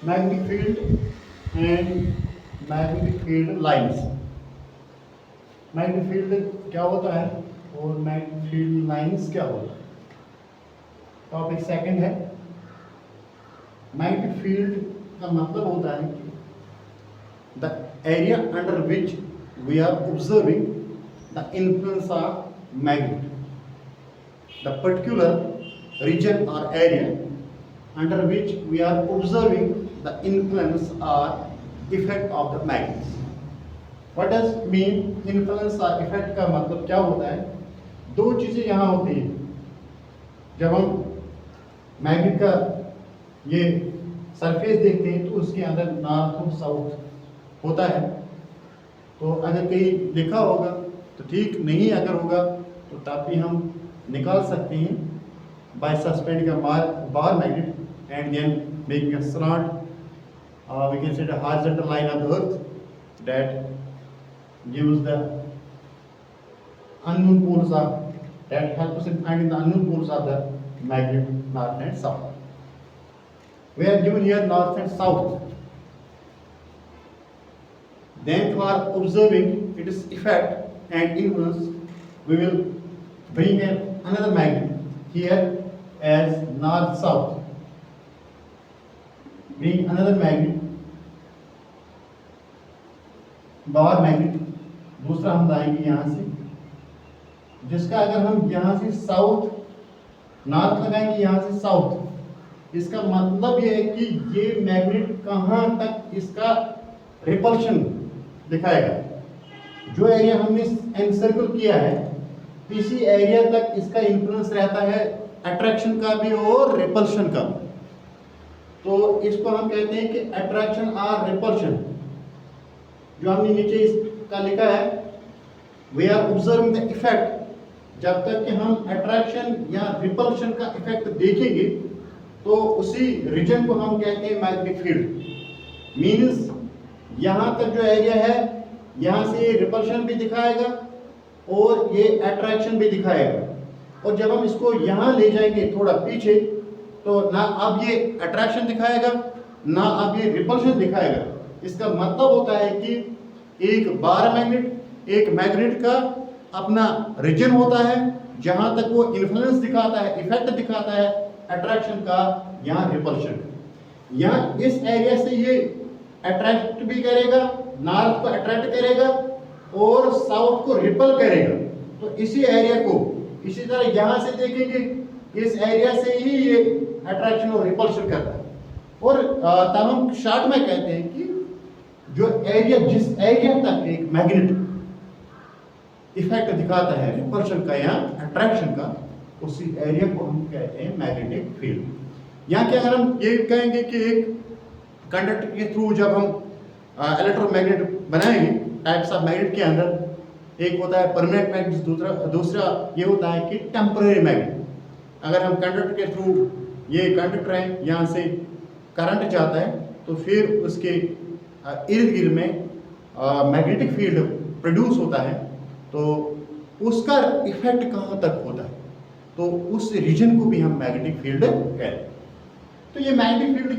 Magnetic field and magnetic field lines. Magnetic field क्या होता है और मैग्नेटिक फील्ड लाइंस क्या होता है। टॉपिक सेकंड है। मैग्नेटिक फील्ड का मतलब होता है कि the area under which we are observing the influence of magnet, the particular region or area under which we are observing the influence or effect of the magnets. What does mean influence or effect का मतलब क्या होता है? दो चीजें यहाँ होती हैं जब हम मैग्नेट का ये सरफेस देखते हैं तो उसके अंदर नॉर्थ और साउथ होता है। तो अगर कहीं लिखा होगा तो ठीक, नहीं अगर होगा तो तब भी हम निकाल सकते हैं by suspending a bar magnet and then making a slant, we can say the horizontal line of the earth that gives the unknown poles of that helps in finding the unknown poles of the magnet north and south. We are given here north and south. Then for observing its effect and influence, we will bring another magnet here as north south. Bring another magnet, bar magnet दूसरा हम लाएंगे यहाँ से, जिसका अगर हम यहाँ से साउथ नॉर्थ लगाएंगे, यहाँ से साउथ, इसका मतलब ये है कि ये मैग्नेट कहाँ तक इसका रिपल्शन दिखाएगा। जो एरिया हमने एनसर्कल किया है इसी एरिया तक इसका इन्फ्लुएंस रहता है, अट्रैक्शन का भी और रिपल्शन का। तो इसको हम कहते हैं कि अट्रैक्शन और रिपल्शन। जो हमने नीचे इसका लिखा है, we are observing the effect. जब तक कि हम अट्रैक्शन या रिपल्शन का इफेक्ट देखेंगे तो उसी रीजन को हम कहते हैं मैग्नेटिक फील्ड। मीन्स यहाँ तक जो एरिया है यहाँ से रिपल्शन भी दिखाएगा और ये अट्रैक्शन भी दिखाएगा। और जब हम इसको यहाँ ले जाएंगे थोड़ा पीछे तो ना अब ये अट्रैक्शन दिखाएगा ना अब ये रिपल्शन दिखाएगा। इसका मतलब होता है कि एक बार मैग्नेट, एक मैग्नेट का अपना रीजन होता है जहाँ तक वो इन्फ्लुएंस दिखाता है, इफेक्ट दिखाता है अट्रैक्शन का या रिपल्शन। यहाँ इस एरिया से ये अट्रैक्ट भी करेगा, नॉर्थ को अट्रैक्ट करेगा और साउथ को रिपल करेगा। तो इसी एरिया को इसी तरह यहाँ से देखेंगे, इस एरिया से ही ये अट्रैक्शन और रिपल्शन करता है। और तब हम शॉर्ट में कहते हैं कि जो एरिया, जिस एरिया तक एक मैग्नेट इफेक्ट दिखाता है रिपल्शन का या अट्रैक्शन का, उसी एरिया को हम कहते हैं मैग्नेटिक फील्ड। यहाँ के अगर हम ये कहेंगे कि एक कंडक्टर के थ्रू जब हम इलेक्ट्रोमैग्नेट बनाएंगे, टाइप्स ऑफ मैग्नेट के अंदर एक होता है परमानेंट मैग्नेट, दूसरा ये होता है कि टेम्परेरी मैग्नेट। अगर हम कंडक्टर के थ्रू, ये कंडक्टर है, यहाँ से करंट जाता है तो फिर उसके इर्द गिर्द में मैग्नेटिक फील्ड प्रोड्यूस होता है। तो उसका इफेक्ट कहाँ तक होता है तो उस रीजन को भी हम मैग्नेटिक फील्ड कहते हैं। तो ये मैग्नेटिक फील्ड